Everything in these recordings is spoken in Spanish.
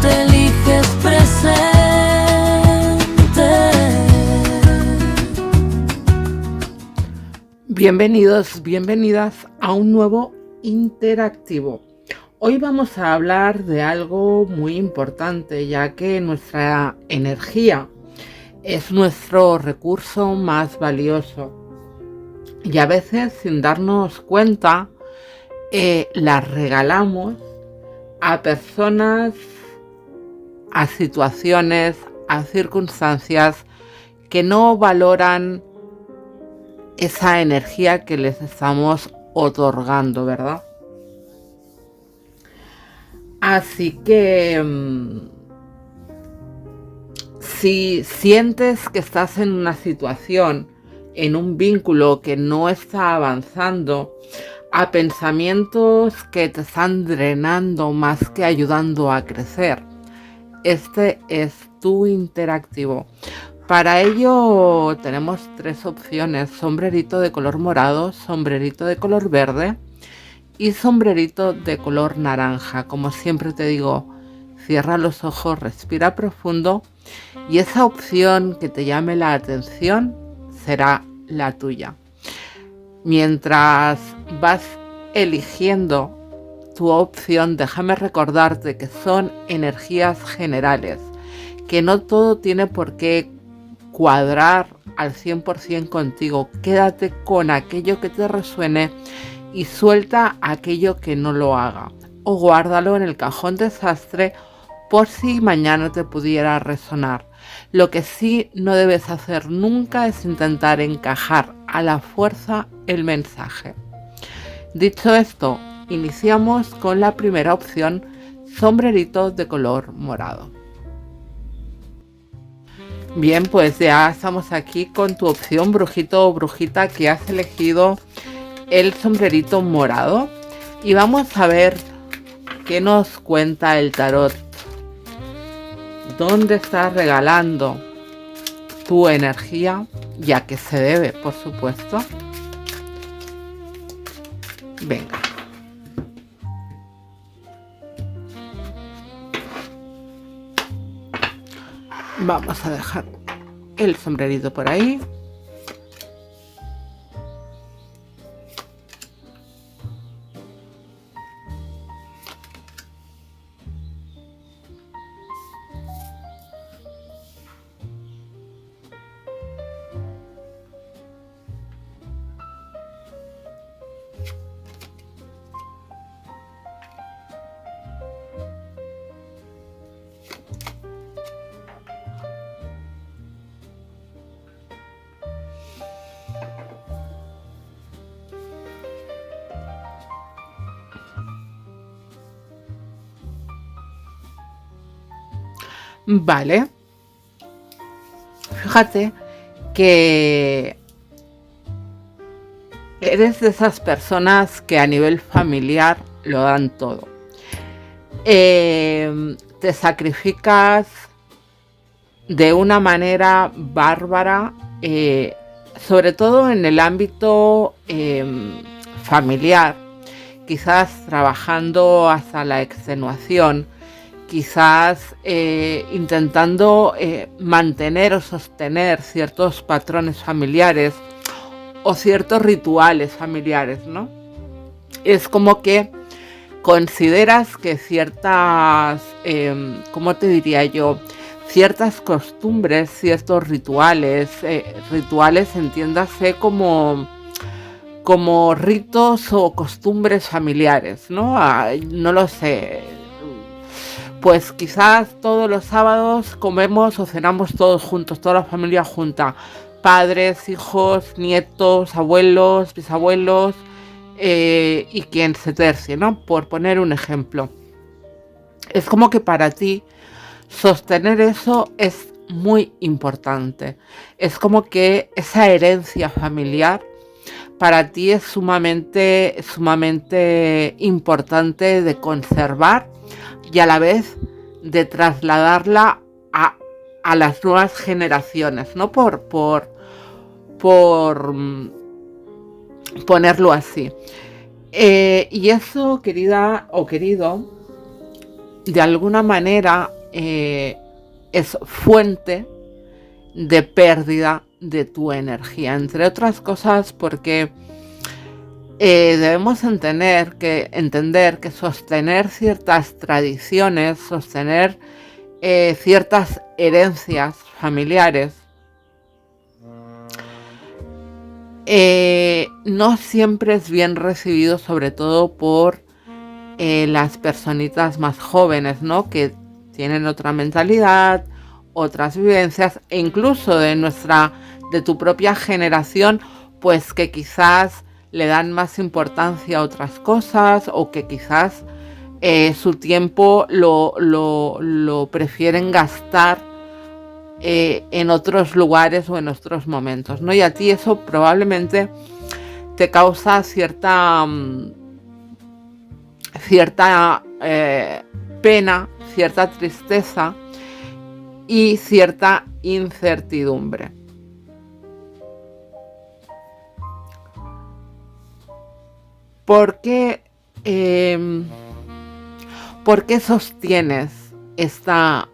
te eliges presente. Bienvenidos, bienvenidas a un nuevo interactivo. Hoy vamos a hablar de algo muy importante, ya que nuestra energía es nuestro recurso más valioso y a veces, sin darnos cuenta, la regalamos a personas, a situaciones, a circunstancias que no valoran esa energía que les estamos otorgando, ¿verdad? Así que si sientes que estás en una situación, en un vínculo que no está avanzando, a pensamientos que te están drenando más que ayudando a crecer, este es tu interactivo. Para ello tenemos tres opciones: sombrerito de color morado, sombrerito de color verde y sombrerito de color naranja. Como siempre te digo, cierra los ojos, respira profundo y esa opción que te llame la atención será la tuya. Mientras vas eligiendo tu opción, déjame recordarte que son energías generales, que no todo tiene por qué cuadrar al 100% contigo. Quédate con aquello que te resuene y suelta aquello que no lo haga, o guárdalo en el cajón desastre por si mañana te pudiera resonar. Lo que sí no debes hacer nunca es intentar encajar a la fuerza el mensaje. Dicho esto, iniciamos con la primera opción, sombrerito de color morado. Bien, pues ya estamos aquí con tu opción, brujito o brujita, que has elegido el sombrerito morado. Y vamos a ver qué nos cuenta el tarot. ¿Dónde estás regalando tu energía? Y a qué se debe, por supuesto. Venga. Vamos a dejar el sombrerito por ahí. Vale. Fíjate que eres de esas personas que a nivel familiar lo dan todo. Te sacrificas de una manera bárbara, sobre todo en el ámbito familiar, quizás trabajando hasta la extenuación, quizás intentando mantener o sostener ciertos patrones familiares o ciertos rituales familiares, ¿no? Es como que consideras que ciertas, ¿cómo te diría yo? Ciertas costumbres, ciertos rituales, entiéndase como ritos o costumbres familiares, ¿no? No lo sé. Pues quizás todos los sábados comemos o cenamos todos juntos, toda la familia junta. Padres, hijos, nietos, abuelos, bisabuelos y quien se tercie, ¿no? Por poner un ejemplo. Es como que para ti sostener eso es muy importante. Es como que esa herencia familiar para ti es sumamente importante de conservar y a la vez de trasladarla a las nuevas generaciones, ¿no? Por ponerlo así. Y eso, querida o querido, de alguna manera es fuente de pérdida de tu energía, entre otras cosas porque debemos entender que sostener ciertas tradiciones, sostener ciertas herencias familiares, no siempre es bien recibido, sobre todo por las personitas más jóvenes, ¿no? Que tienen otra mentalidad, otras vivencias, e incluso de tu propia generación, pues que quizás le dan más importancia a otras cosas, o que quizás su tiempo lo prefieren gastar en otros lugares o en otros momentos, ¿no? Y a ti eso probablemente te causa cierta pena, cierta tristeza y cierta incertidumbre. ¿Por qué sostienes esta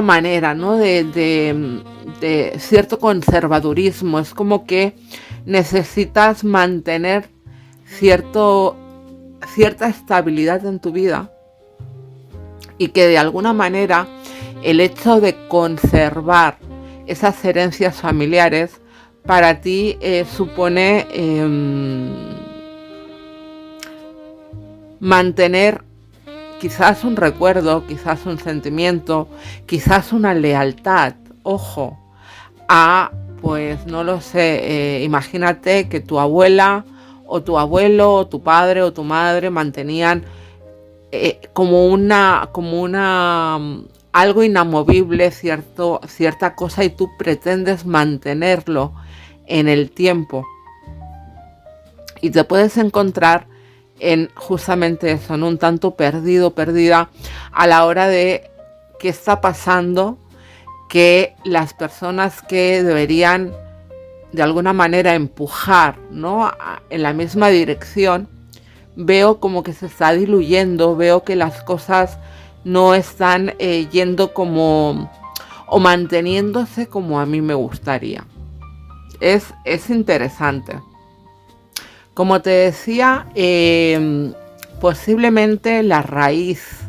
manera, ¿no? de cierto conservadurismo? Es como que necesitas mantener cierta estabilidad en tu vida, y que de alguna manera el hecho de conservar esas herencias familiares para ti supone mantener quizás un recuerdo, quizás un sentimiento, quizás una lealtad, ojo, pues no lo sé, imagínate que tu abuela o tu abuelo o tu padre o tu madre mantenían como algo inamovible cierta cosa, y tú pretendes mantenerlo en el tiempo, y te puedes encontrar en justamente eso, en un tanto perdida a la hora de qué está pasando, que las personas que deberían de alguna manera empujar, ¿no?, en la misma dirección, veo como que se está diluyendo, veo que las cosas no están yendo como, o manteniéndose como a mí me gustaría. Es interesante. Como te decía, posiblemente la raíz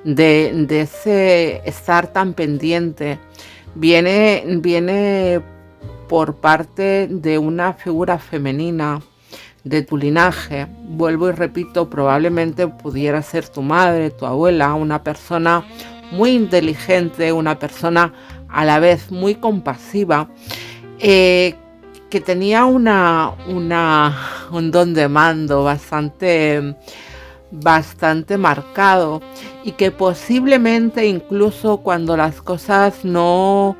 de ese estar tan pendiente viene por parte de una figura femenina de tu linaje. Vuelvo y repito, probablemente pudiera ser tu madre, tu abuela, una persona muy inteligente, una persona a la vez muy compasiva, que tenía un don de mando bastante marcado, y que posiblemente incluso cuando las cosas no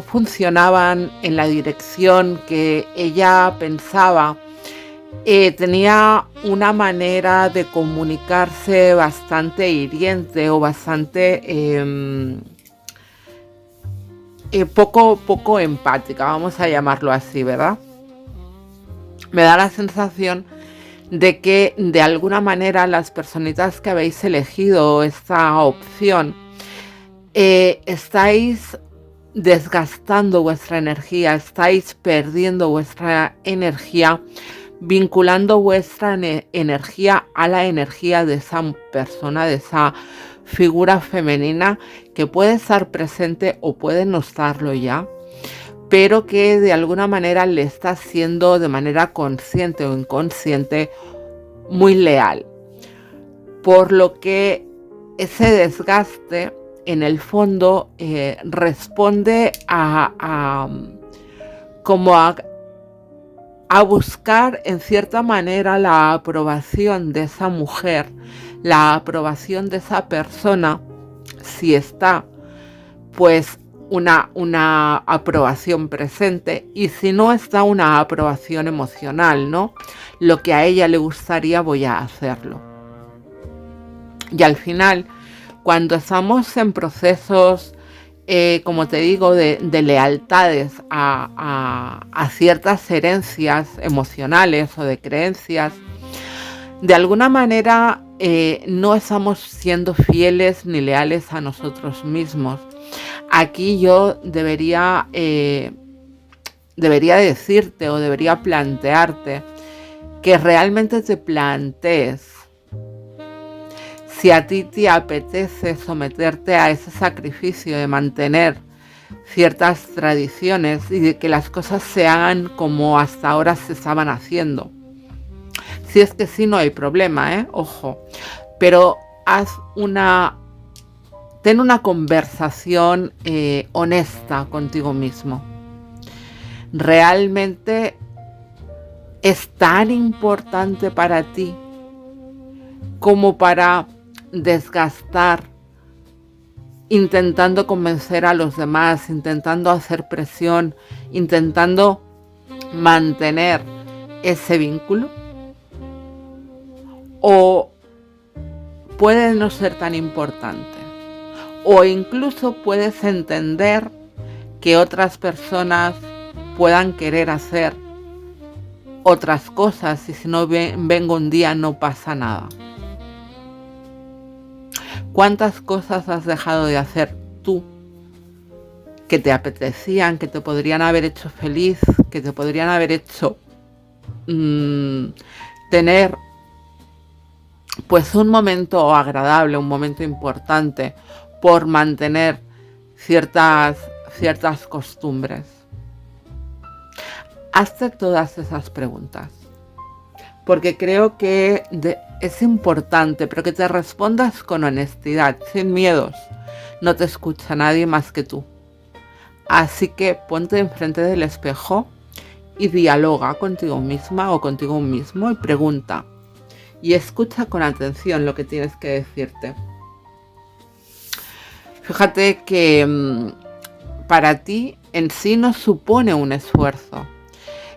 funcionaban en la dirección que ella pensaba, tenía una manera de comunicarse bastante hiriente, o bastante poco empática, vamos a llamarlo así, ¿verdad? Me da la sensación de que de alguna manera las personitas que habéis elegido esta opción estáis desgastando vuestra energía, estáis perdiendo vuestra energía, vinculando vuestra energía a la energía de esa persona, de esa figura femenina que puede estar presente o puede no estarlo ya, pero que de alguna manera le está siendo de manera consciente o inconsciente muy leal. Por lo que ese desgaste en el fondo responde a buscar en cierta manera la aprobación de esa mujer, la aprobación de esa persona, si está pues una aprobación presente, y si no está, una aprobación emocional, ¿no? Lo que a ella le gustaría, voy a hacerlo. Y al final, cuando estamos en procesos, como te digo, de lealtades a ciertas herencias emocionales o de creencias, de alguna manera no estamos siendo fieles ni leales a nosotros mismos. Aquí yo debería decirte o debería plantearte que realmente te plantees si a ti te apetece someterte a ese sacrificio de mantener ciertas tradiciones y de que las cosas se hagan como hasta ahora se estaban haciendo. Si es que sí, no hay problema, ojo, pero ten una conversación honesta contigo mismo. ¿Realmente es tan importante para ti como para desgastar intentando convencer a los demás, intentando hacer presión, intentando mantener ese vínculo? ¿O puede no ser tan importante? O incluso puedes entender que otras personas puedan querer hacer otras cosas y si no vengo un día no pasa nada. ¿Cuántas cosas has dejado de hacer tú que te apetecían, que te podrían haber hecho feliz, que te podrían haber hecho tener pues un momento agradable, un momento importante por mantener ciertas costumbres? Hazte todas esas preguntas, porque creo que es importante, pero que te respondas con honestidad, sin miedos. No te escucha nadie más que tú. Así que ponte enfrente del espejo y dialoga contigo misma o contigo mismo y pregunta. Y escucha con atención lo que tienes que decirte. Fíjate que para ti en sí no supone un esfuerzo.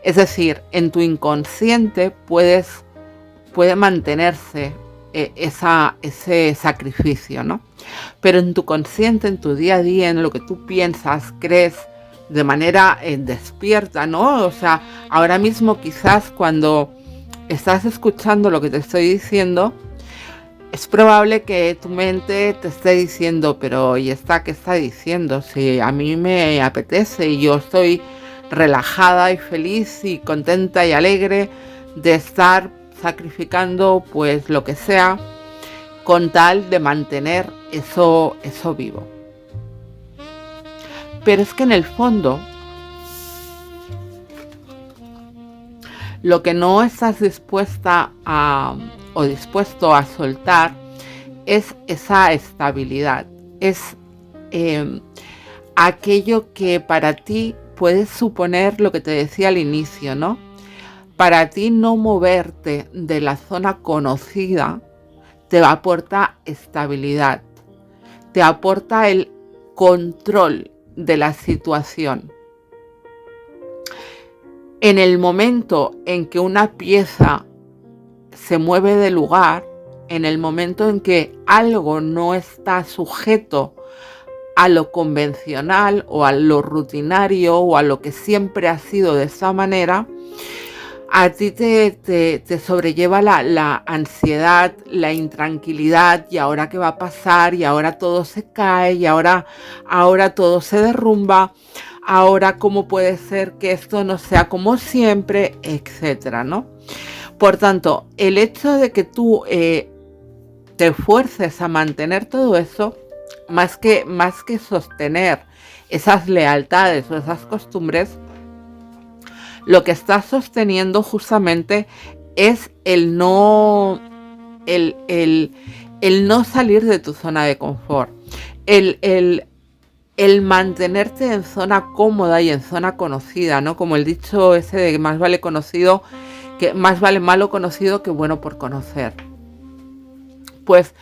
Es decir, en tu inconsciente puede mantenerse ese sacrificio, ¿no? Pero en tu consciente, en tu día a día, en lo que tú piensas, crees de manera despierta, ¿no? O sea, ahora mismo quizás cuando estás escuchando lo que te estoy diciendo, es probable que tu mente te esté diciendo, pero ¿y esta qué está diciendo? Si a mí me apetece y yo estoy relajada y feliz y contenta y alegre de estar sacrificando pues lo que sea con tal de mantener eso vivo. Pero es que en el fondo lo que no estás dispuesta o dispuesto a soltar es esa estabilidad, es aquello que para ti puede suponer lo que te decía al inicio, ¿no? Para ti no moverte de la zona conocida te aporta estabilidad, te aporta el control de la situación. En el momento en que una pieza se mueve de lugar, en el momento en que algo no está sujeto a lo convencional o a lo rutinario o a lo que siempre ha sido de esa manera, a ti te sobrelleva la ansiedad, la intranquilidad, y ahora qué va a pasar, y ahora todo se cae, y ahora todo se derrumba, ahora cómo puede ser que esto no sea como siempre, etcétera, ¿no? Por tanto, el hecho de que tú te fuerces a mantener todo eso, más que sostener esas lealtades o esas costumbres, lo que estás sosteniendo justamente es el no salir de tu zona de confort, el mantenerte en zona cómoda y en zona conocida, ¿no? Como el dicho ese de que más vale malo conocido que bueno por conocer. Pues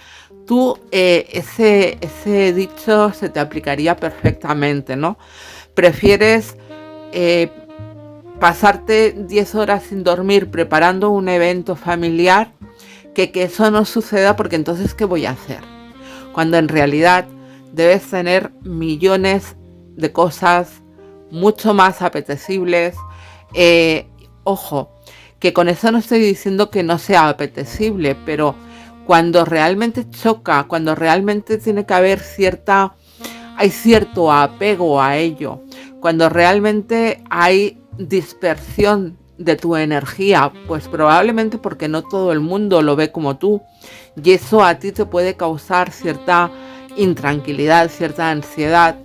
tú ese dicho se te aplicaría perfectamente, ¿no? Prefieres pasarte 10 horas sin dormir preparando un evento familiar que eso no suceda, porque entonces ¿qué voy a hacer? Cuando en realidad debes tener millones de cosas mucho más apetecibles. Ojo, que con eso no estoy diciendo que no sea apetecible, pero cuando realmente choca, cuando realmente tiene que haber hay cierto apego a ello, cuando realmente hay dispersión de tu energía, pues probablemente porque no todo el mundo lo ve como tú, y eso a ti te puede causar cierta intranquilidad, cierta ansiedad.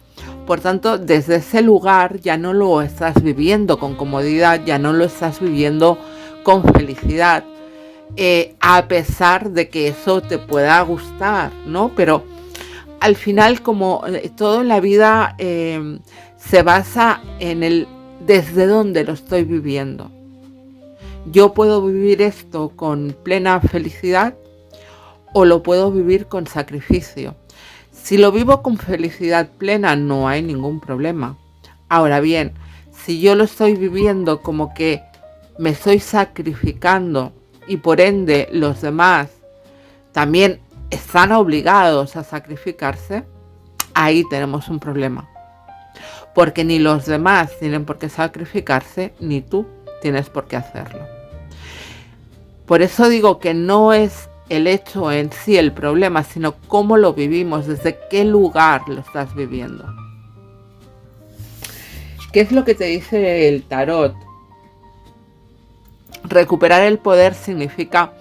Por tanto, desde ese lugar ya no lo estás viviendo con comodidad, ya no lo estás viviendo con felicidad, a pesar de que eso te pueda gustar, ¿no? Pero al final, como todo en la vida se basa en el desde dónde lo estoy viviendo. Yo puedo vivir esto con plena felicidad o lo puedo vivir con sacrificio. Si lo vivo con felicidad plena, no hay ningún problema. Ahora bien, si yo lo estoy viviendo como que me estoy sacrificando y por ende los demás también están obligados a sacrificarse, ahí tenemos un problema. Porque ni los demás tienen por qué sacrificarse, ni tú tienes por qué hacerlo. Por eso digo que no es el hecho en sí el problema, sino cómo lo vivimos, desde qué lugar lo estás viviendo. ¿Qué es lo que te dice el tarot? Recuperar el poder significa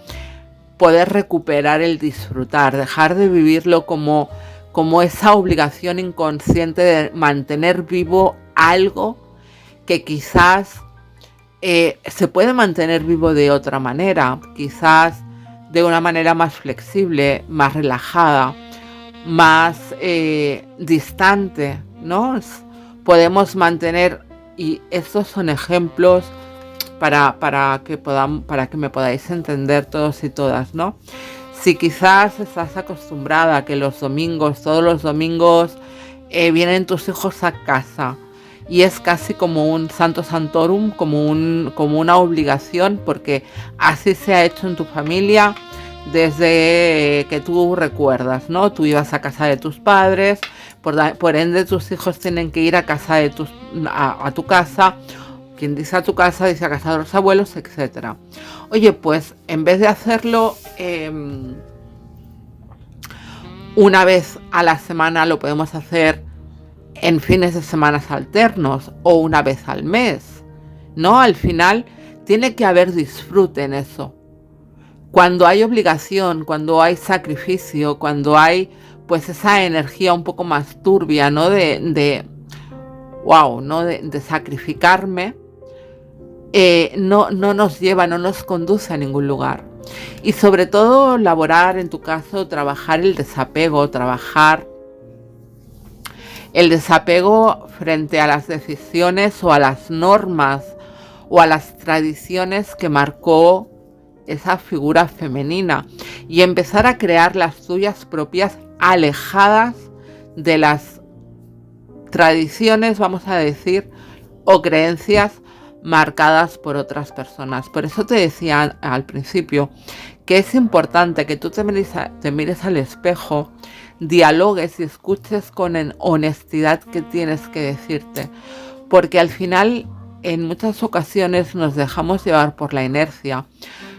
poder recuperar el disfrutar, dejar de vivirlo como esa obligación inconsciente de mantener vivo algo que quizás se puede mantener vivo de otra manera, quizás de una manera más flexible, más relajada, más distante, ¿no? Podemos mantener, y estos son ejemplos para que me podáis entender todos y todas, ¿no? Si quizás estás acostumbrada a que todos los domingos, vienen tus hijos a casa y es casi como un santo santorum, como una obligación, porque así se ha hecho en tu familia desde que tú recuerdas, ¿no? Tú ibas a casa de tus padres, por ende tus hijos tienen que ir a casa a tu casa. Quien dice a tu casa, dice a casa de los abuelos, etc. Oye, pues en vez de hacerlo una vez a la semana, lo podemos hacer en fines de semana alternos o una vez al mes, ¿no? Al final tiene que haber disfrute en eso. Cuando hay obligación, cuando hay sacrificio, cuando hay pues esa energía un poco más turbia, ¿no? De sacrificarme, no nos lleva, no nos conduce a ningún lugar. Y sobre todo laborar, en tu caso, trabajar el desapego frente a las decisiones o a las normas o a las tradiciones que marcó esa figura femenina, y empezar a crear las tuyas propias, alejadas de las tradiciones, vamos a decir, o creencias marcadas por otras personas. Por eso te decía al principio que es importante que tú te mires al espejo, dialogues y escuches con honestidad qué tienes que decirte, porque al final en muchas ocasiones nos dejamos llevar por la inercia,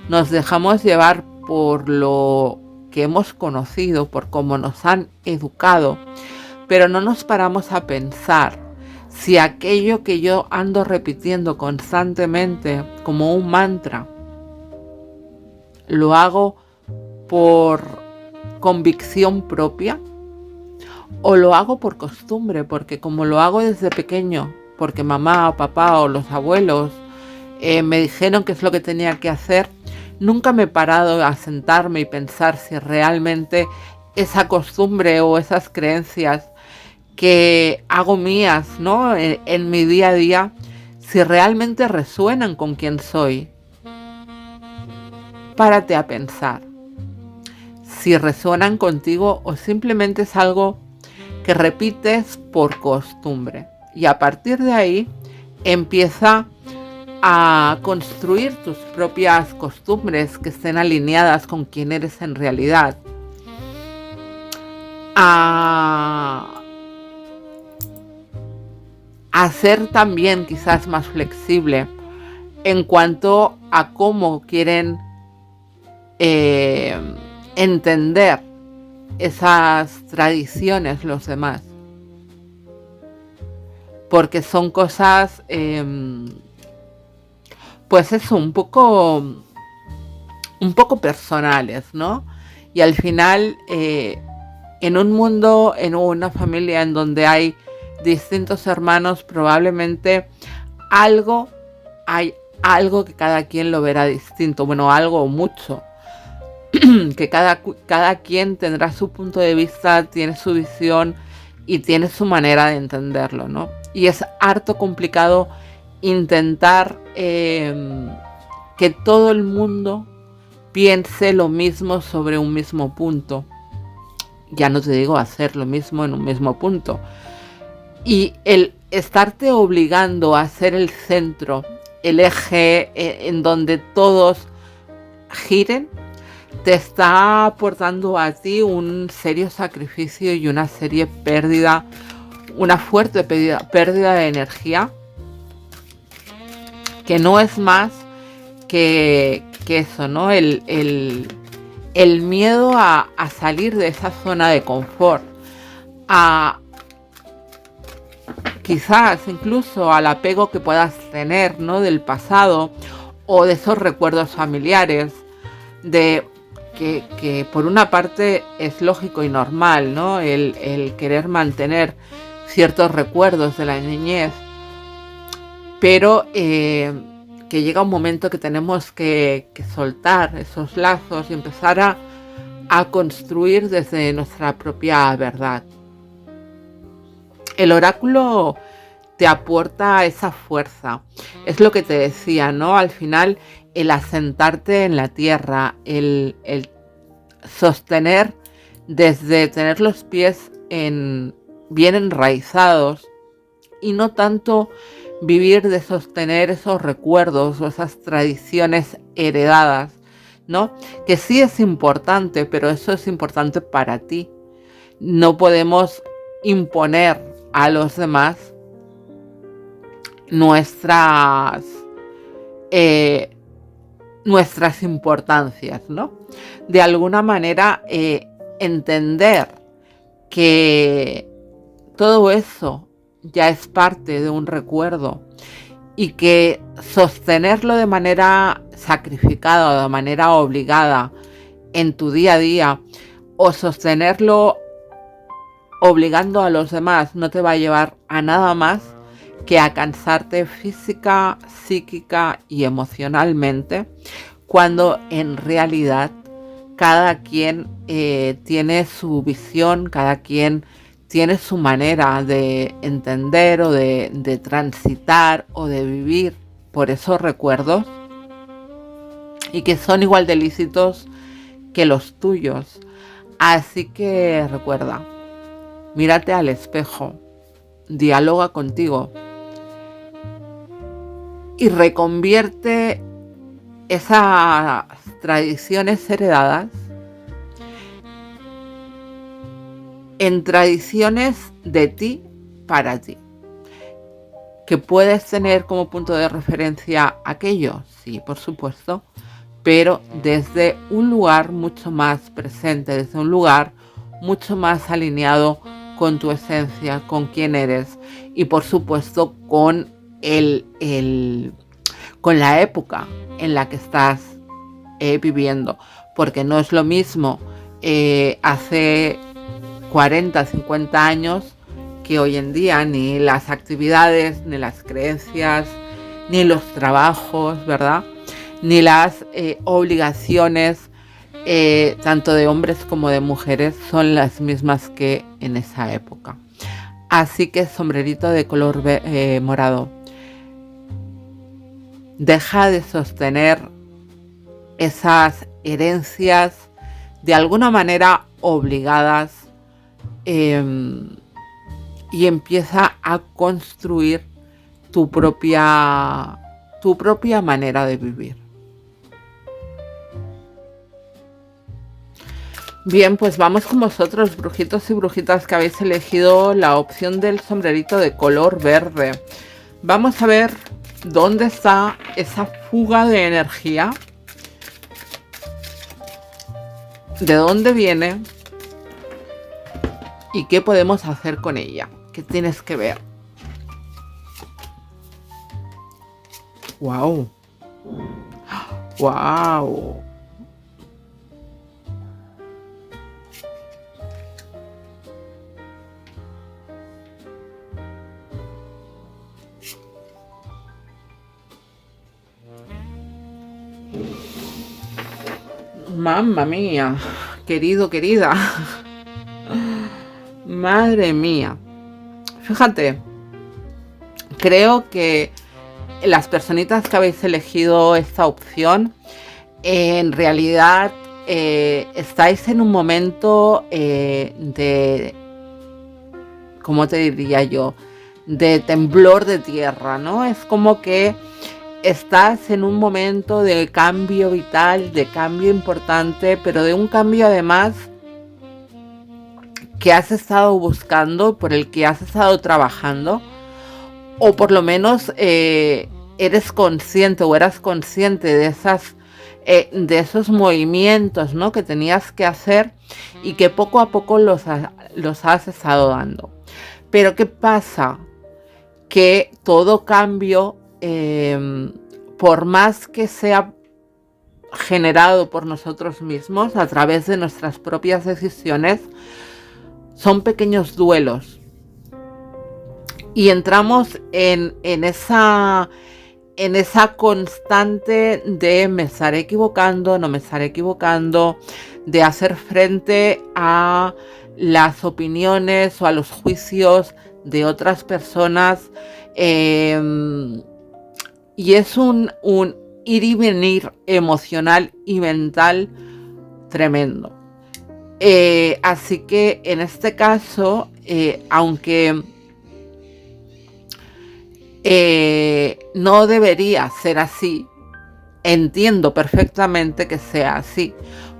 nos dejamos llevar por lo que hemos conocido, por cómo nos han educado, pero no nos paramos a pensar si aquello que yo ando repitiendo constantemente como un mantra, lo hago por convicción propia o lo hago por costumbre, porque como lo hago desde pequeño, porque mamá o papá o los abuelos me dijeron qué es lo que tenía que hacer, nunca me he parado a sentarme y pensar si realmente esa costumbre o esas creencias que hago mías, ¿no? en mi día a día, si realmente resuenan con quién soy. Párate a pensar si resuenan contigo o simplemente es algo que repites por costumbre. Y a partir de ahí empieza a construir tus propias costumbres que estén alineadas con quién eres en realidad. A ser también quizás más flexible en cuanto a cómo quieren entender esas tradiciones los demás. Porque son cosas, pues eso, un poco personales, ¿no? Y al final, en un mundo, en una familia en donde hay distintos hermanos, probablemente hay algo que cada quien lo verá distinto. Bueno, algo o mucho. Que cada quien tendrá su punto de vista, tiene su visión y tiene su manera de entenderlo, ¿no? Y es harto complicado intentar que todo el mundo piense lo mismo sobre un mismo punto. Ya no te digo hacer lo mismo en un mismo punto. Y el estarte obligando a ser el centro, el eje en donde todos giren, te está aportando a ti un serio sacrificio y una fuerte pérdida de energía, que no es más que eso, ¿no? El miedo a salir de esa zona de confort, a quizás incluso al apego que puedas tener, ¿no? Del pasado o de esos recuerdos familiares, de que por una parte es lógico y normal, ¿no? El querer mantener ciertos recuerdos de la niñez, pero que llega un momento que tenemos que soltar esos lazos y empezar a construir desde nuestra propia verdad. El oráculo te aporta esa fuerza. Es lo que te decía, ¿no? Al final, el asentarte en la tierra, el sostener desde tener los pies bien enraizados y no tanto vivir de sostener esos recuerdos o esas tradiciones heredadas, ¿no? Que sí es importante, pero eso es importante para ti. No podemos imponer a los demás nuestras importancias, ¿no? De alguna manera entender que todo eso ya es parte de un recuerdo y que sostenerlo de manera sacrificada o de manera obligada en tu día a día o sostenerlo obligando a los demás no te va a llevar a nada más que a cansarte física, psíquica y emocionalmente, cuando en realidad cada quien tiene su visión, cada quien tiene su manera de entender o de transitar o de vivir por esos recuerdos y que son igual de lícitos que los tuyos. Así que recuerda, mírate al espejo, dialoga contigo y reconvierte esas tradiciones heredadas en tradiciones de ti para ti. ¿Que puedes tener como punto de referencia aquello? Sí, por supuesto, pero desde un lugar mucho más presente, desde un lugar mucho más alineado con tu esencia, con quién eres y por supuesto con con la época en la que estás viviendo, porque no es lo mismo hace 40, 50 años que hoy en día, ni las actividades, ni las creencias, ni los trabajos, ¿verdad? Ni las obligaciones, tanto de hombres como de mujeres, son las mismas que en esa época. Así que sombrerito de color morado, deja de sostener esas herencias de alguna manera obligadas y empieza a construir tu propia manera de vivir. Bien, pues vamos con vosotros, brujitos y brujitas que habéis elegido la opción del sombrerito de color verde. Vamos a ver dónde está esa fuga de energía, de dónde viene y qué podemos hacer con ella. ¿Qué tienes que ver? ¡Wow! ¡Wow! Mamma mía, querido, querida. Madre mía. Fíjate, creo que las personitas que habéis elegido esta opción, en realidad estáis en un momento de, ¿cómo te diría yo? De temblor de tierra, ¿no? Es como que estás en un momento de cambio vital, de cambio importante, pero de un cambio además que has estado buscando, por el que has estado trabajando, o por lo menos eres consciente o eras consciente de esos movimientos, ¿no?, que tenías que hacer y que poco a poco los has estado dando. Pero ¿qué pasa? Que todo cambio, por más que sea generado por nosotros mismos a través de nuestras propias decisiones, son pequeños duelos. Y entramos en esa constante de me estaré equivocando, no me estaré equivocando, de hacer frente a las opiniones o a los juicios de otras personas. Y es un ir y venir emocional y mental tremendo. Así que en este caso, aunque no debería ser así, entiendo perfectamente que sea así,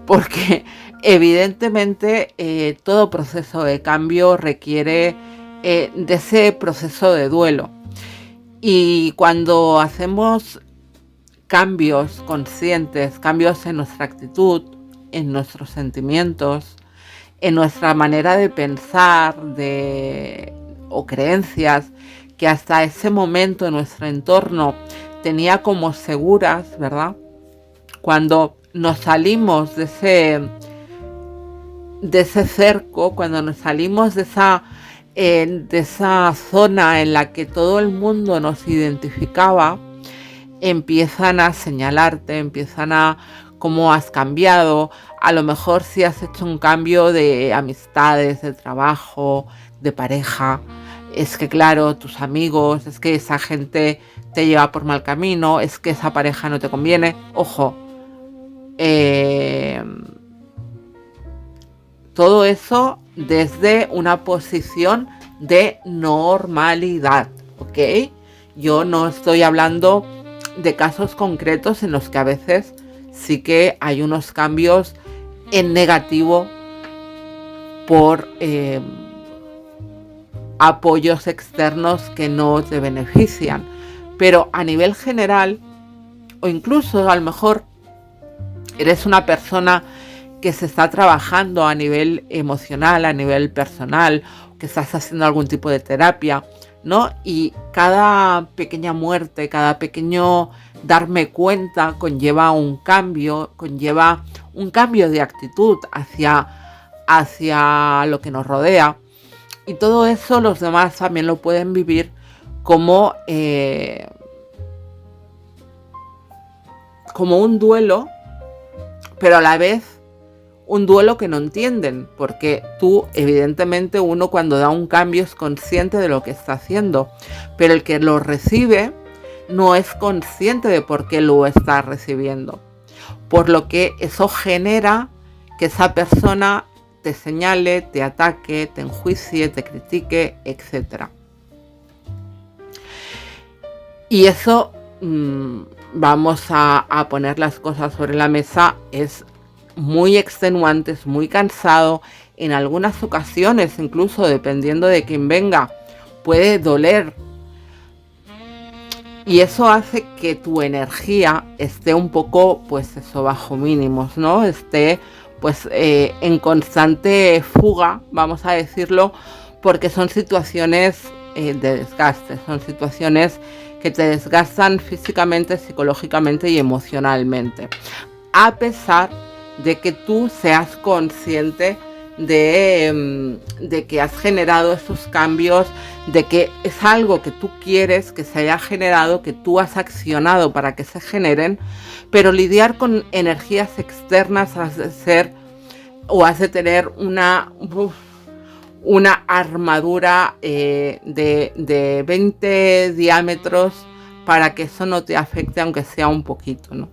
porque evidentemente todo proceso de cambio requiere de ese proceso de duelo. Y cuando hacemos cambios conscientes, cambios en nuestra actitud, en nuestros sentimientos, en nuestra manera de pensar o creencias que hasta ese momento en nuestro entorno tenía como seguras, ¿verdad? Cuando nos salimos de ese cerco, cuando nos salimos de esa zona en la que todo el mundo nos identificaba, empiezan a señalarte, empiezan a cómo has cambiado. A lo mejor si has hecho un cambio de amistades, de trabajo, de pareja, es que claro, tus amigos, es que esa gente te lleva por mal camino, es que esa pareja no te conviene. Ojo, todo eso desde una posición de normalidad, ¿ok? Yo no estoy hablando de casos concretos en los que a veces sí que hay unos cambios en negativo por apoyos externos que no te benefician. Pero a nivel general, o incluso a lo mejor eres una persona que se está trabajando a nivel emocional, a nivel personal, que estás haciendo algún tipo de terapia, ¿no? Y cada pequeña muerte, cada pequeño darme cuenta conlleva un cambio de actitud hacia lo que nos rodea. Y todo eso los demás también lo pueden vivir como un duelo, pero a la vez un duelo que no entienden, porque tú, evidentemente, uno cuando da un cambio es consciente de lo que está haciendo, pero el que lo recibe no es consciente de por qué lo está recibiendo, por lo que eso genera que esa persona te señale, te ataque, te enjuicie, te critique, etc. Y eso, vamos a poner las cosas sobre la mesa, es muy extenuante, es muy cansado. En algunas ocasiones, incluso dependiendo de quién venga, puede doler. Y eso hace que tu energía esté un poco, pues eso, bajo mínimos, ¿no? Esté pues en constante fuga, vamos a decirlo, porque son situaciones de desgaste, son situaciones que te desgastan físicamente, psicológicamente y emocionalmente, a pesar de que tú seas consciente de que has generado esos cambios, de que es algo que tú quieres que se haya generado, que tú has accionado para que se generen, pero lidiar con energías externas has de ser o has de tener una armadura de 20 diámetros para que eso no te afecte, aunque sea un poquito, ¿no?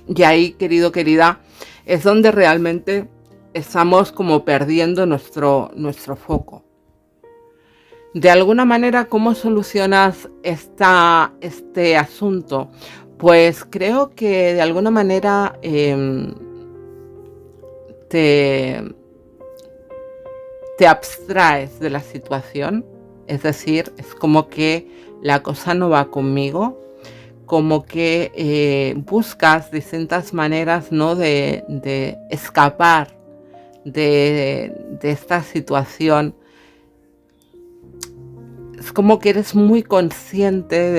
Y ahí, querido, querida, es donde realmente estamos como perdiendo nuestro foco. De alguna manera, ¿cómo solucionas este asunto? Pues creo que de alguna manera te abstraes de la situación. Es decir, es como que la cosa no va conmigo, como que buscas distintas maneras, ¿no?, de escapar de esta situación. Es como que eres muy consciente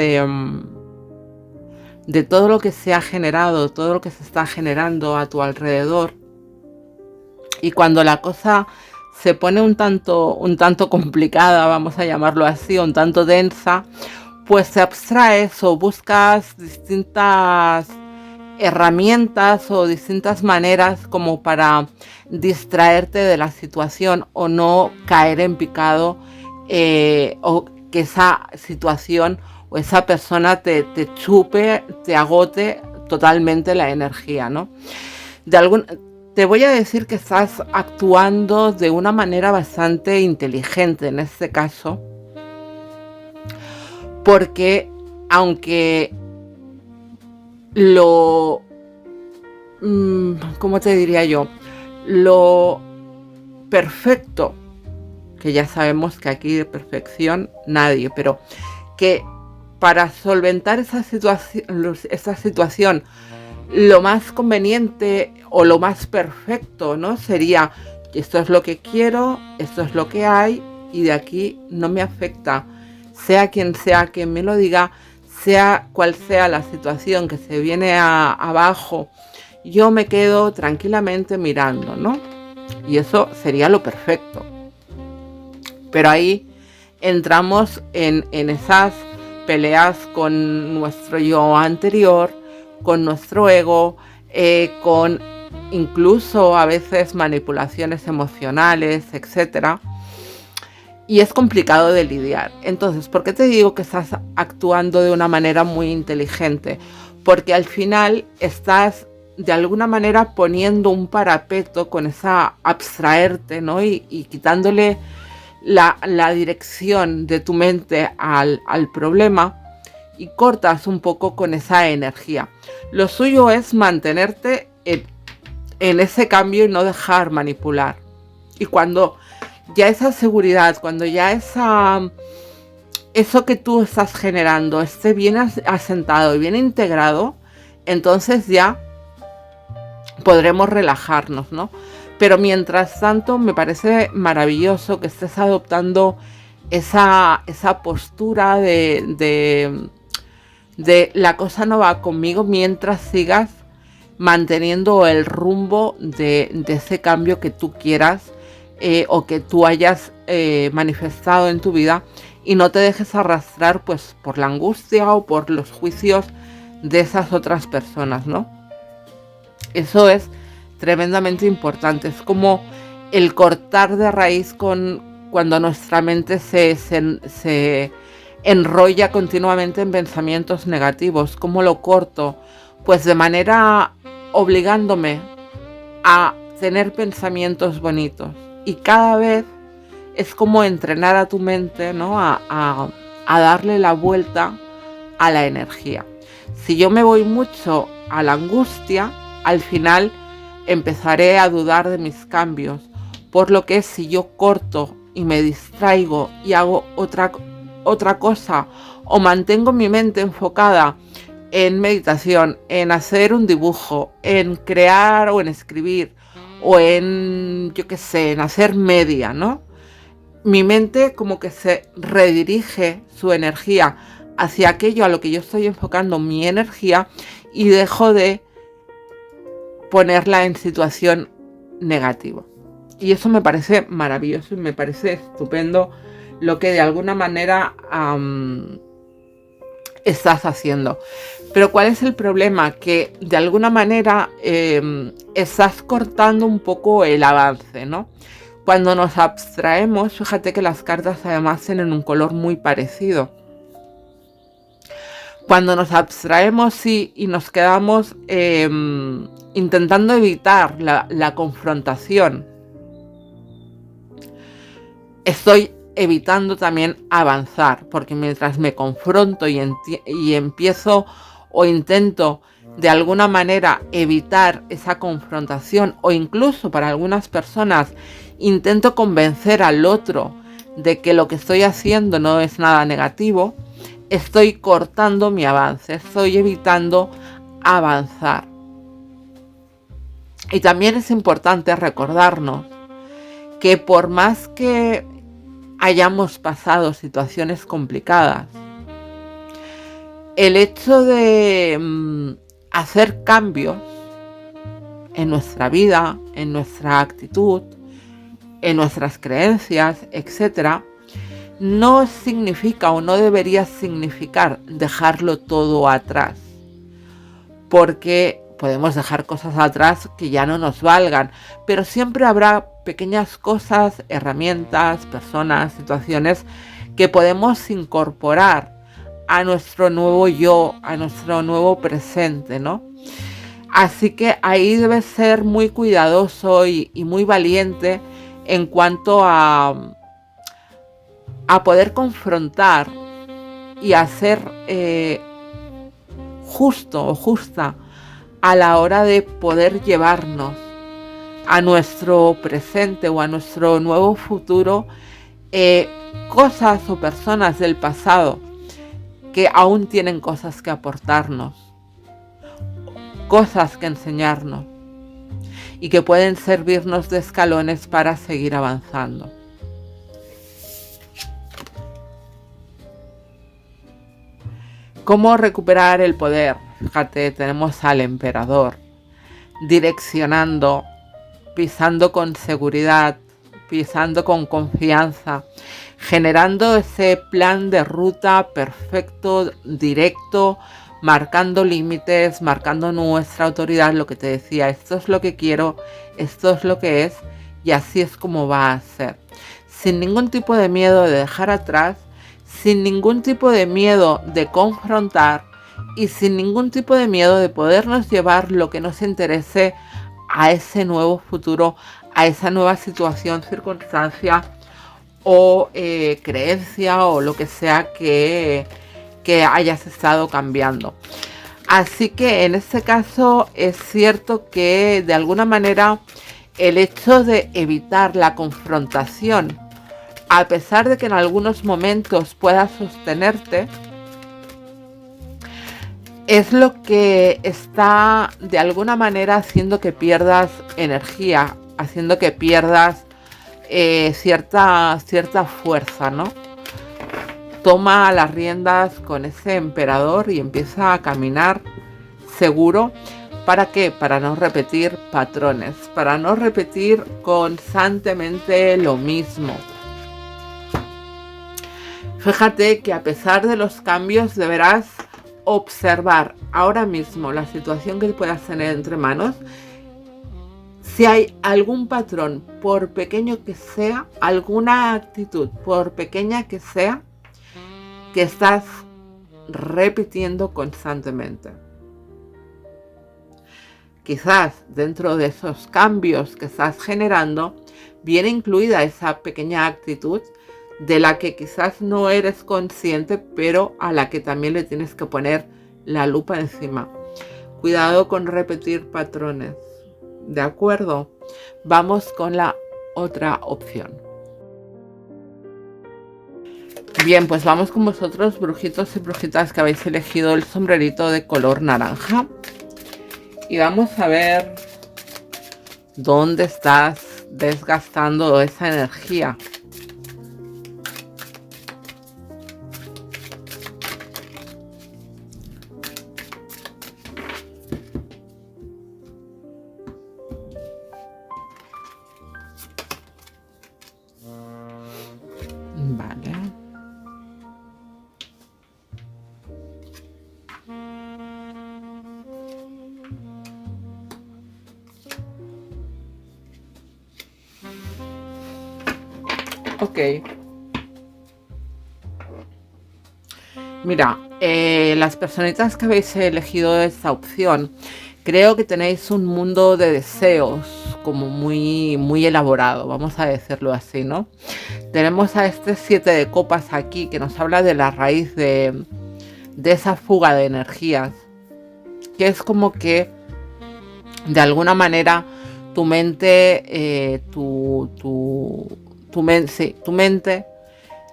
de todo lo que se ha generado, todo lo que se está generando a tu alrededor. Y cuando la cosa se pone un tanto complicada, vamos a llamarlo así, un tanto densa, pues te abstraes o buscas distintas herramientas o distintas maneras como para distraerte de la situación o no caer en picado, o que esa situación o esa persona te chupe, te agote totalmente la energía, ¿no? Te voy a decir que estás actuando de una manera bastante inteligente en este caso, porque aunque ¿cómo te diría yo? Lo perfecto, que ya sabemos que aquí de perfección nadie, pero que para solventar esa situación, lo más conveniente o lo más perfecto, ¿no?, sería: esto es lo que quiero, esto es lo que hay y de aquí no me afecta, sea quien me lo diga, sea cual sea la situación que se viene abajo, yo me quedo tranquilamente mirando, ¿no? Y eso sería lo perfecto. Pero ahí entramos en esas peleas con nuestro yo anterior, con nuestro ego, con incluso a veces manipulaciones emocionales, etc. Y es complicado de lidiar. Entonces, ¿por qué te digo que estás actuando de una manera muy inteligente? Porque al final estás de alguna manera poniendo un parapeto con esa abstraerte, ¿no? Y quitándole la dirección de tu mente al problema y cortas un poco con esa energía. Lo suyo es mantenerte en ese cambio y no dejar manipular. Y cuando ya esa seguridad, cuando ya eso que tú estás generando esté bien asentado y bien integrado, entonces ya podremos relajarnos, ¿no? Pero mientras tanto me parece maravilloso que estés adoptando esa postura de la cosa no va conmigo, mientras sigas manteniendo el rumbo de ese cambio que tú quieras, o que tú hayas manifestado en tu vida, y no te dejes arrastrar pues por la angustia o por los juicios de esas otras personas, ¿no? Eso es tremendamente importante. Es como el cortar de raíz cuando nuestra mente se enrolla continuamente en pensamientos negativos. ¿Cómo lo corto? Pues de manera obligándome a tener pensamientos bonitos. Y cada vez es como entrenar a tu mente, ¿no?, a darle la vuelta a la energía. Si yo me voy mucho a la angustia, al final empezaré a dudar de mis cambios. Por lo que si yo corto y me distraigo y hago otra cosa, o mantengo mi mente enfocada en meditación, en hacer un dibujo, en crear o en escribir, o en, yo qué sé, en hacer media, ¿no? Mi mente como que se redirige su energía hacia aquello a lo que yo estoy enfocando mi energía y dejo de ponerla en situación negativa. Y eso me parece maravilloso y me parece estupendo lo que de alguna manera estás haciendo. Pero ¿cuál es el problema? Que de alguna manera estás cortando un poco el avance, ¿no? Cuando nos abstraemos, fíjate que las cartas además tienen un color muy parecido. Cuando nos abstraemos y nos quedamos intentando evitar la confrontación, estoy evitando también avanzar, porque mientras me confronto y empiezo o intento de alguna manera evitar esa confrontación, o incluso para algunas personas intento convencer al otro de que lo que estoy haciendo no es nada negativo, estoy cortando mi avance, estoy evitando avanzar. Y también es importante recordarnos que por más que hayamos pasado situaciones complicadas, el hecho de hacer cambios en nuestra vida, en nuestra actitud, en nuestras creencias, etc., no significa o no debería significar dejarlo todo atrás, porque podemos dejar cosas atrás que ya no nos valgan, pero siempre habrá pequeñas cosas, herramientas, personas, situaciones que podemos incorporar a nuestro nuevo yo, a nuestro nuevo presente, ¿no? Así que ahí debes ser muy cuidadoso y muy valiente en cuanto a poder confrontar y a ser justo o justa a la hora de poder llevarnos a nuestro presente o a nuestro nuevo futuro cosas o personas del pasado que aún tienen cosas que aportarnos, cosas que enseñarnos y que pueden servirnos de escalones para seguir avanzando. ¿Cómo recuperar el poder? Fíjate, tenemos al emperador direccionando, pisando con seguridad, pisando con confianza, generando ese plan de ruta perfecto, directo, marcando límites, marcando nuestra autoridad, lo que te decía, esto es lo que quiero, esto es lo que es y así es como va a ser. Sin ningún tipo de miedo de dejar atrás, sin ningún tipo de miedo de confrontar y sin ningún tipo de miedo de podernos llevar lo que nos interese a ese nuevo futuro, a esa nueva situación, circunstancia o creencia o lo que sea que hayas estado cambiando. Así que en este caso es cierto que de alguna manera el hecho de evitar la confrontación, a pesar de que en algunos momentos puedas sostenerte, es lo que está de alguna manera haciendo que pierdas energía, haciendo que pierdas cierta fuerza, ¿no? Toma las riendas con ese emperador y empieza a caminar seguro. ¿Para qué? Para no repetir patrones, para no repetir constantemente lo mismo. Fíjate que a pesar de los cambios deberás observar ahora mismo la situación que puedas tener entre manos. Si hay algún patrón, por pequeño que sea, alguna actitud, por pequeña que sea, que estás repitiendo constantemente. Quizás dentro de esos cambios que estás generando, viene incluida esa pequeña actitud de la que quizás no eres consciente, pero a la que también le tienes que poner la lupa encima. Cuidado con repetir patrones. ¿De acuerdo? Vamos con la otra opción. Bien, pues vamos con vosotros, brujitos y brujitas que habéis elegido el sombrerito de color naranja. Y vamos a ver ¿Dónde estás desgastando esa energía? Vale. Ok. Mira, las personitas que habéis elegido esta opción, creo que tenéis un mundo de deseos como muy elaborado, vamos a decirlo así, ¿no? Tenemos a este 7 de copas aquí que nos habla de la raíz de esa fuga de energías, que es como que de alguna manera tu mente, tu mente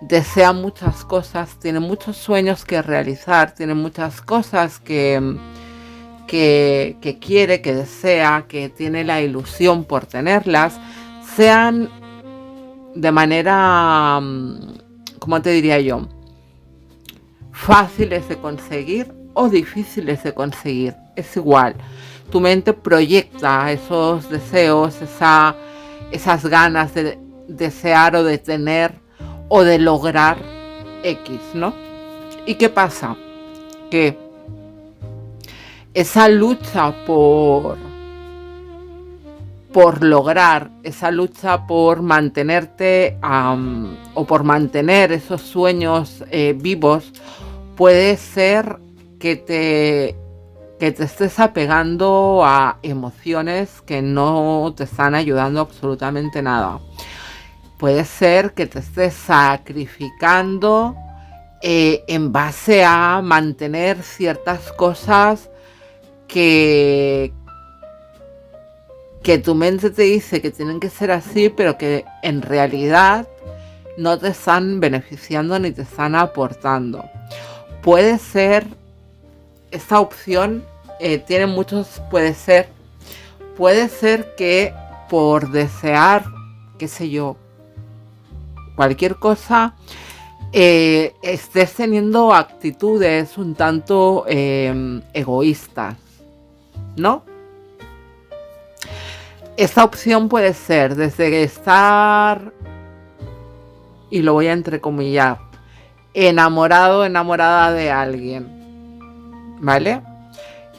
desea muchas cosas, tiene muchos sueños que realizar, tiene muchas cosas que quiere, que desea, que tiene la ilusión por tenerlas, sean de manera, ¿cómo te diría yo?, fáciles de conseguir o difíciles de conseguir. Es igual, tu mente proyecta esos deseos, esas ganas de desear o de tener o de lograr X, ¿no? ¿Y qué pasa? Que esa lucha por lograr, esa lucha por mantenerte o por mantener esos sueños vivos, puede ser que te estés apegando a emociones que no te están ayudando absolutamente nada. Puede ser que te estés sacrificando en base a mantener ciertas cosas que tu mente te dice que tienen que ser así, pero que en realidad no te están beneficiando ni te están aportando. Puede ser, esta opción tiene muchos puede ser que por desear, qué sé yo, cualquier cosa, estés teniendo actitudes un tanto egoístas, ¿no? Esta opción puede ser desde estar, y lo voy a entrecomillar, enamorado, enamorada de alguien, ¿vale?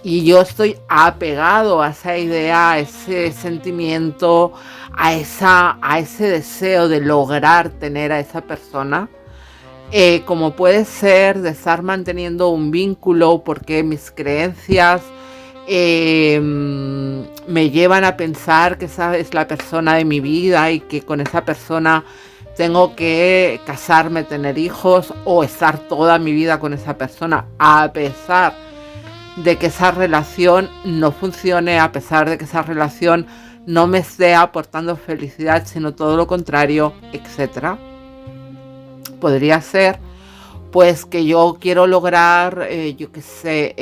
Y yo estoy apegado a esa idea, a ese sentimiento, a ese deseo de lograr tener a esa persona. Como puede ser de estar manteniendo un vínculo porque mis creencias me llevan a pensar que esa es la persona de mi vida y que con esa persona tengo que casarme, tener hijos o estar toda mi vida con esa persona, a pesar de que esa relación no funcione, a pesar de que esa relación no me esté aportando felicidad, sino todo lo contrario, etc. Podría ser pues que yo quiero lograr, yo qué sé,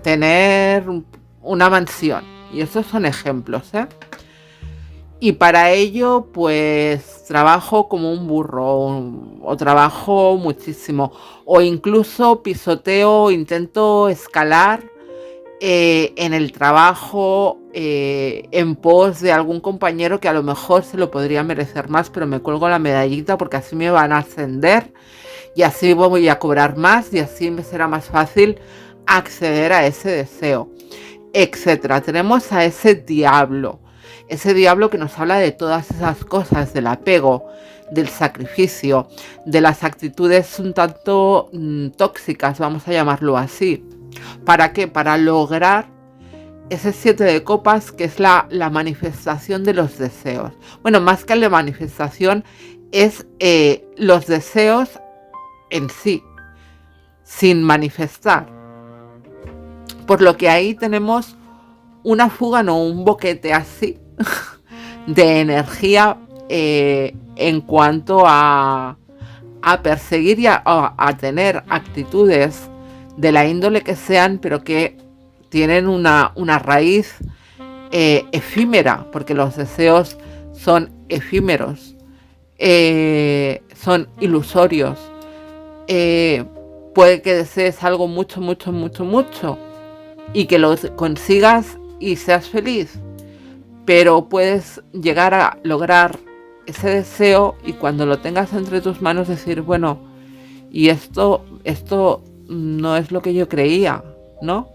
tener una mansión. Y esos son ejemplos, ¿eh? Y para ello, pues trabajo como un burro o trabajo muchísimo. O incluso pisoteo, intento escalar en el trabajo en pos de algún compañero que a lo mejor se lo podría merecer más, pero me cuelgo la medallita porque así me van a ascender y así voy a cobrar más y así me será más fácil acceder a ese deseo, etcétera. Tenemos a ese diablo que nos habla de todas esas cosas, del apego, del sacrificio, de las actitudes un tanto tóxicas, vamos a llamarlo así. ¿Para qué? Para lograr ese 7 de copas, que es la manifestación de los deseos. Bueno, más que la manifestación, es los deseos en sí, sin manifestar. Por lo que ahí tenemos una fuga, no un boquete así, de energía en cuanto a perseguir y a tener actitudes de la índole que sean, pero que tienen una raíz efímera, porque los deseos son efímeros, son ilusorios. Puede que desees algo mucho, mucho, mucho, mucho y que lo consigas y seas feliz, pero puedes llegar a lograr ese deseo y cuando lo tengas entre tus manos decir, bueno, y esto no es lo que yo creía, ¿no?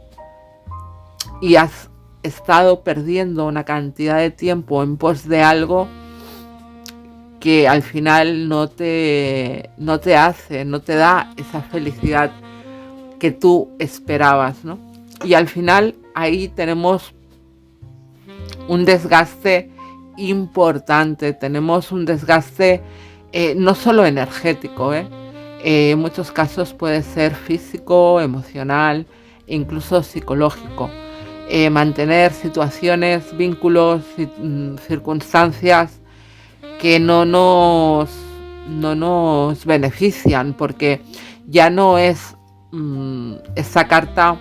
Y has estado perdiendo una cantidad de tiempo en pos de algo que al final no te da esa felicidad que tú esperabas, ¿no? Y al final ahí tenemos un desgaste importante, tenemos un desgaste no solo energético, en muchos casos puede ser físico, emocional e incluso psicológico. Mantener situaciones, vínculos, circunstancias que no nos benefician, porque ya no es esa carta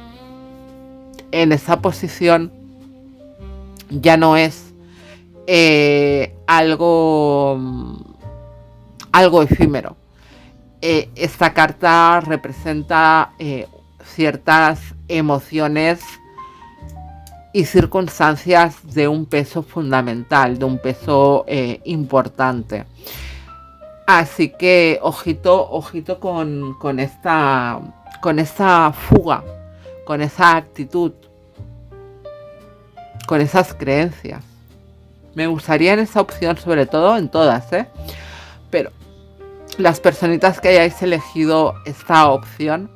en esa posición, ya no es algo efímero. Esta carta representa ciertas emociones y circunstancias de un peso fundamental, de un peso importante. Así que ojito con esta fuga, con esa actitud, con esas creencias. Me gustaría en esa opción, sobre todo en todas, pero las personitas que hayáis elegido esta opción,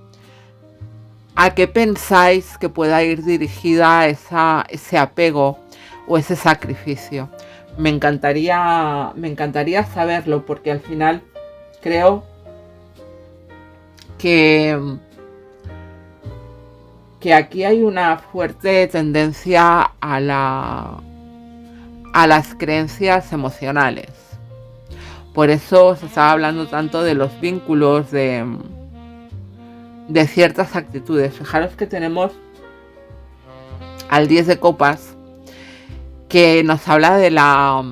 ¿a qué pensáis que pueda ir dirigida ese apego o ese sacrificio? Me encantaría saberlo, porque al final creo que aquí hay una fuerte tendencia a las creencias emocionales. Por eso se estaba hablando tanto de los vínculos, de ciertas actitudes. Fijaros que tenemos al 10 de copas, que nos habla de la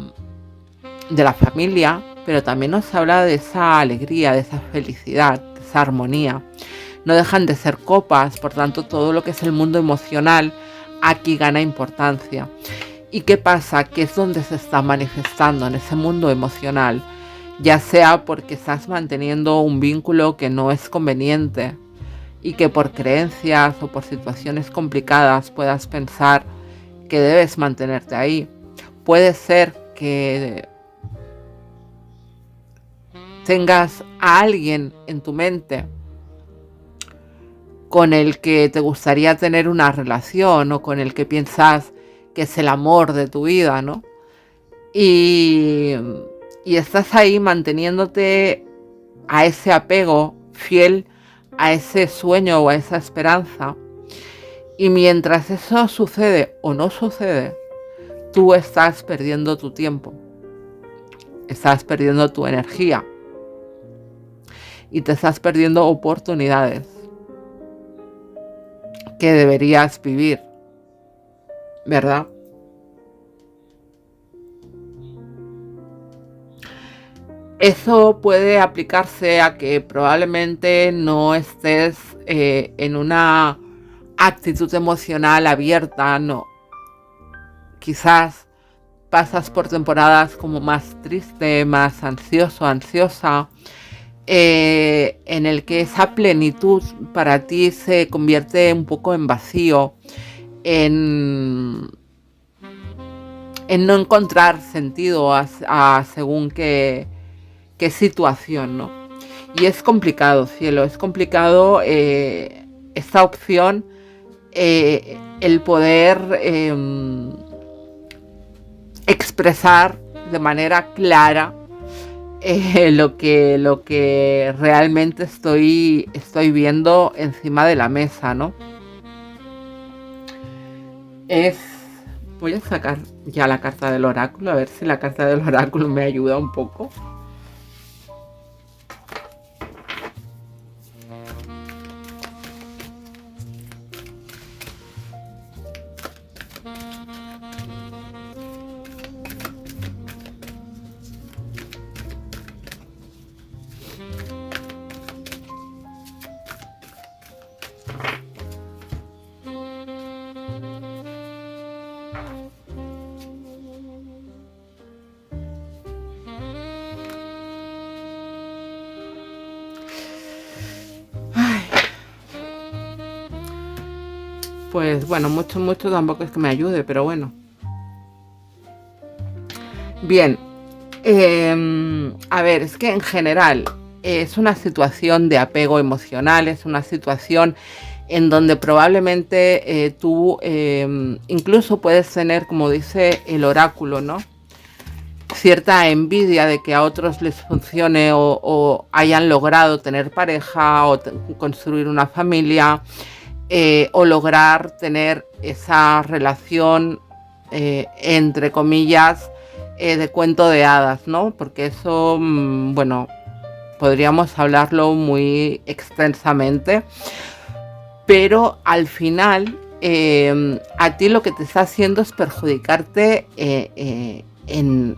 familia, pero también nos habla de esa alegría, de esa felicidad, de esa armonía. No dejan de ser copas, por tanto todo lo que es el mundo emocional aquí gana importancia. ¿Y qué pasa? Que es donde se está manifestando, en ese mundo emocional, ya sea porque estás manteniendo un vínculo que no es conveniente y que por creencias o por situaciones complicadas puedas pensar que debes mantenerte ahí. Puede ser que tengas a alguien en tu mente con el que te gustaría tener una relación o con el que piensas que es el amor de tu vida, ¿no? Y estás ahí manteniéndote a ese apego, fiel a ese sueño o a esa esperanza. Y mientras eso sucede o no sucede, tú estás perdiendo tu tiempo, estás perdiendo tu energía y te estás perdiendo oportunidades que deberías vivir, ¿verdad? Eso puede aplicarse a que probablemente no estés en una actitud emocional abierta, no. Quizás pasas por temporadas como más triste, más ansioso, ansiosa, en el que esa plenitud para ti se convierte un poco en vacío, en no encontrar sentido a según qué situación, ¿no? Y es complicado, cielo, es complicado esta opción, el poder expresar de manera clara lo que realmente estoy viendo encima de la mesa, ¿no? Voy a sacar ya la carta del oráculo, a ver si la carta del oráculo me ayuda un poco. pues bueno, mucho tampoco es que me ayude, pero bueno. Bien, a ver, es que en general es una situación de apego emocional, es una situación en donde probablemente tú incluso puedes tener, como dice el oráculo, ¿no? Cierta envidia de que a otros les funcione o hayan logrado tener pareja o construir una familia o lograr tener esa relación, entre comillas, de cuento de hadas, ¿no? Porque eso, bueno, podríamos hablarlo muy extensamente, pero al final a ti lo que te está haciendo es perjudicarte en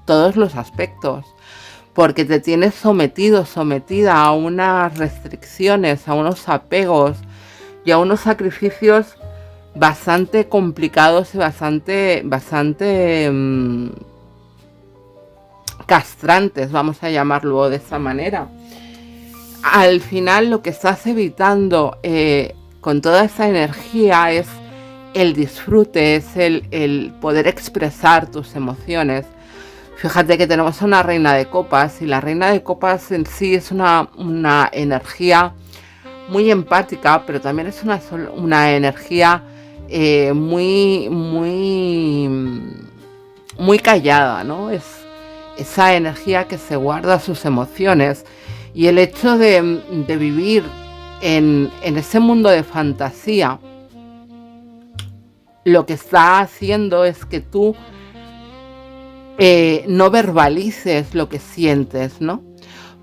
todos los aspectos, porque te tienes sometida a unas restricciones, a unos apegos y a unos sacrificios bastante complicados y bastante castrantes, vamos a llamarlo de esa manera. Al final lo que estás evitando con toda esa energía es el disfrute, es el poder expresar tus emociones. Fíjate que tenemos a una reina de copas y la reina de copas en sí es una energía muy empática, pero también es una energía muy callada, ¿no? Es esa energía que se guarda sus emociones, y el hecho de vivir en ese mundo de fantasía, lo que está haciendo es que tú no verbalices lo que sientes, ¿no?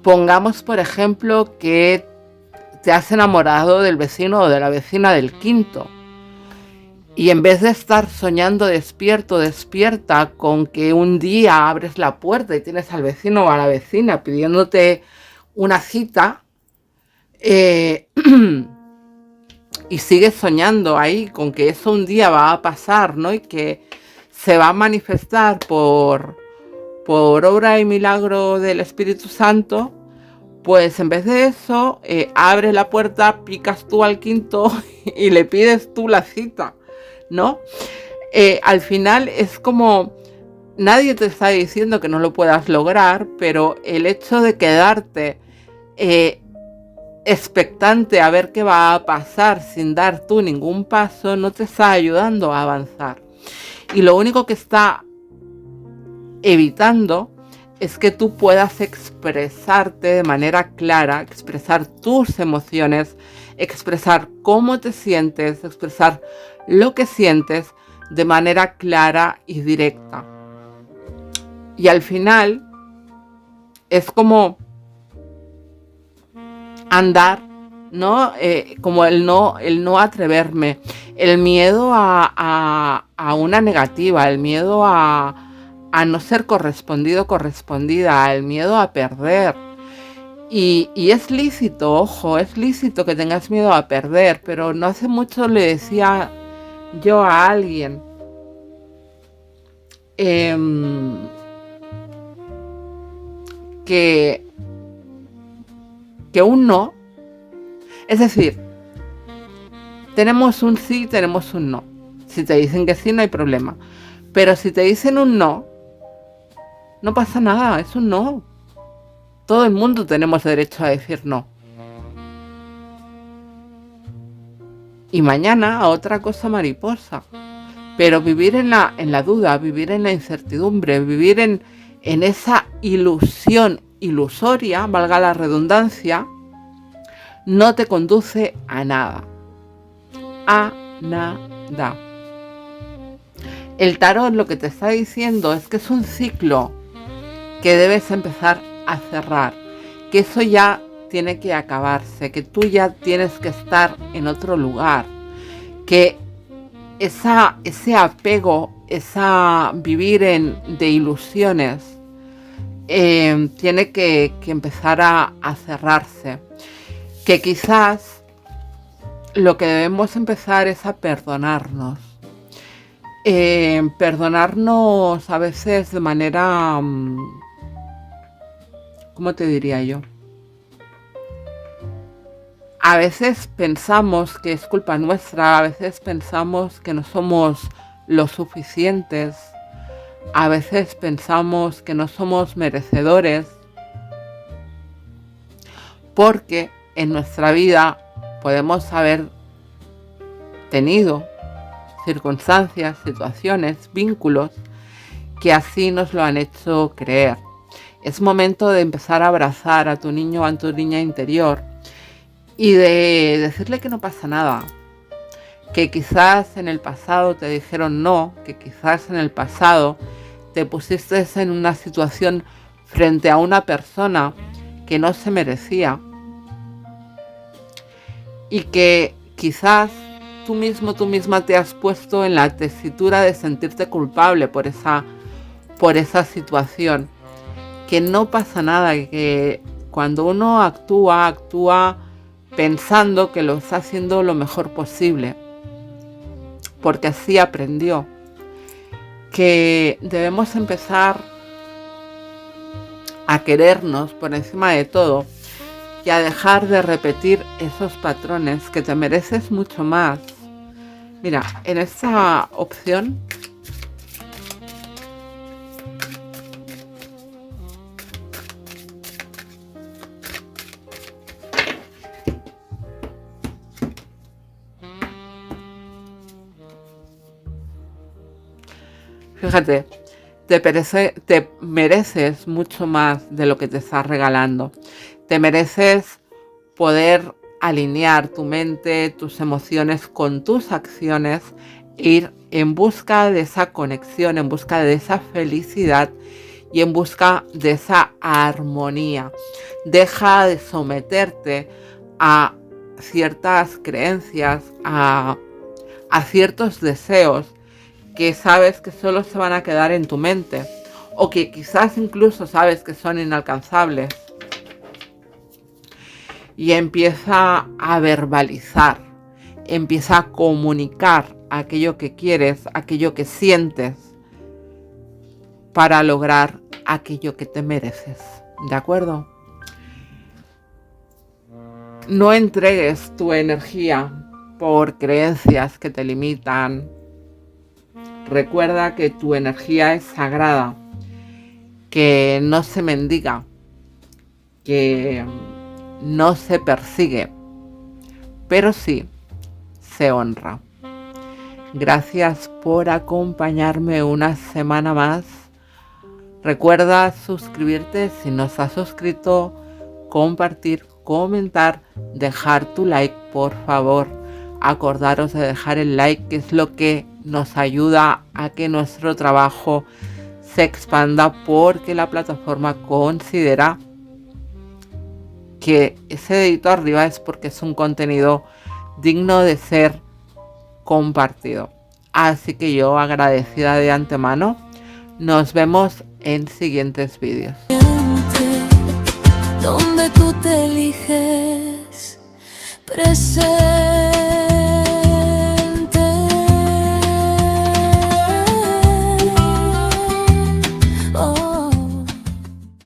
Pongamos, por ejemplo, que te has enamorado del vecino o de la vecina del quinto, y en vez de estar soñando despierta con que un día abres la puerta y tienes al vecino o a la vecina pidiéndote una cita, y sigues soñando ahí con que eso un día va a pasar, ¿no? Y que se va a manifestar por obra y milagro del Espíritu Santo, pues en vez de eso, abres la puerta, picas tú al quinto y le pides tú la cita, ¿no? Al final es como, nadie te está diciendo que no lo puedas lograr, pero el hecho de quedarte expectante a ver qué va a pasar sin dar tú ningún paso no te está ayudando a avanzar. Y lo único que está evitando es que tú puedas expresarte de manera clara, expresar tus emociones, expresar cómo te sientes, expresar lo que sientes de manera clara y directa. Y al final es como andar, ¿no? Como el no atreverme, el miedo a una negativa, el miedo a no ser correspondida, el miedo a perder. Y es lícito, ojo, es lícito que tengas miedo a perder, pero no hace mucho le decía yo a alguien, que un no, es decir, tenemos un sí, tenemos un no. Si te dicen que sí, no hay problema. Pero si te dicen un no, no pasa nada, es un no. Todo el mundo tenemos derecho a decir no. Y mañana a otra cosa mariposa. Pero vivir en la duda, vivir en la incertidumbre, vivir en esa ilusión ilusoria, valga la redundancia, no te conduce a nada. A nada. El tarot lo que te está diciendo es que es un ciclo que debes empezar a cerrar, que eso ya tiene que acabarse, que tú ya tienes que estar en otro lugar, que ese apego, esa vivir de ilusiones, tiene que empezar a cerrarse, que quizás lo que debemos empezar es a perdonarnos. Perdonarnos a veces de manera, ¿cómo te diría yo? A veces pensamos que es culpa nuestra, a veces pensamos que no somos lo suficientes, a veces pensamos que no somos merecedores, porque en nuestra vida podemos haber tenido circunstancias, situaciones, vínculos que así nos lo han hecho creer. Es momento de empezar a abrazar a tu niño o a tu niña interior y de decirle que no pasa nada, que quizás en el pasado te dijeron no, que quizás en el pasado te pusiste en una situación frente a una persona que no se merecía y que quizás tú mismo, tú misma te has puesto en la tesitura de sentirte culpable por esa situación, que no pasa nada, que cuando uno actúa pensando que lo está haciendo lo mejor posible, porque así aprendió, que debemos empezar a querernos por encima de todo y a dejar de repetir esos patrones, que te mereces mucho más. Mira, en esta opción fíjate, te mereces mucho más de lo que te estás regalando. Te mereces poder alinear tu mente, tus emociones con tus acciones, ir en busca de esa conexión, en busca de esa felicidad y en busca de esa armonía. Deja de someterte a ciertas creencias, a ciertos deseos que sabes que solo se van a quedar en tu mente o que quizás incluso sabes que son inalcanzables. Y empieza a verbalizar, empieza a comunicar aquello que quieres, aquello que sientes, para lograr aquello que te mereces. ¿De acuerdo? No entregues tu energía por creencias que te limitan. Recuerda que tu energía es sagrada, que no se mendiga, que no se persigue, pero sí se honra. Gracias por acompañarme una semana más. Recuerda suscribirte si no estás suscrito, compartir, comentar, dejar tu like, por favor. Acordaros de dejar el like, que es lo que nos ayuda a que nuestro trabajo se expanda, porque la plataforma considera que ese dedito arriba es porque es un contenido digno de ser compartido. Así que yo, agradecida de antemano, nos vemos en siguientes vídeos. Donde tú te eliges presente.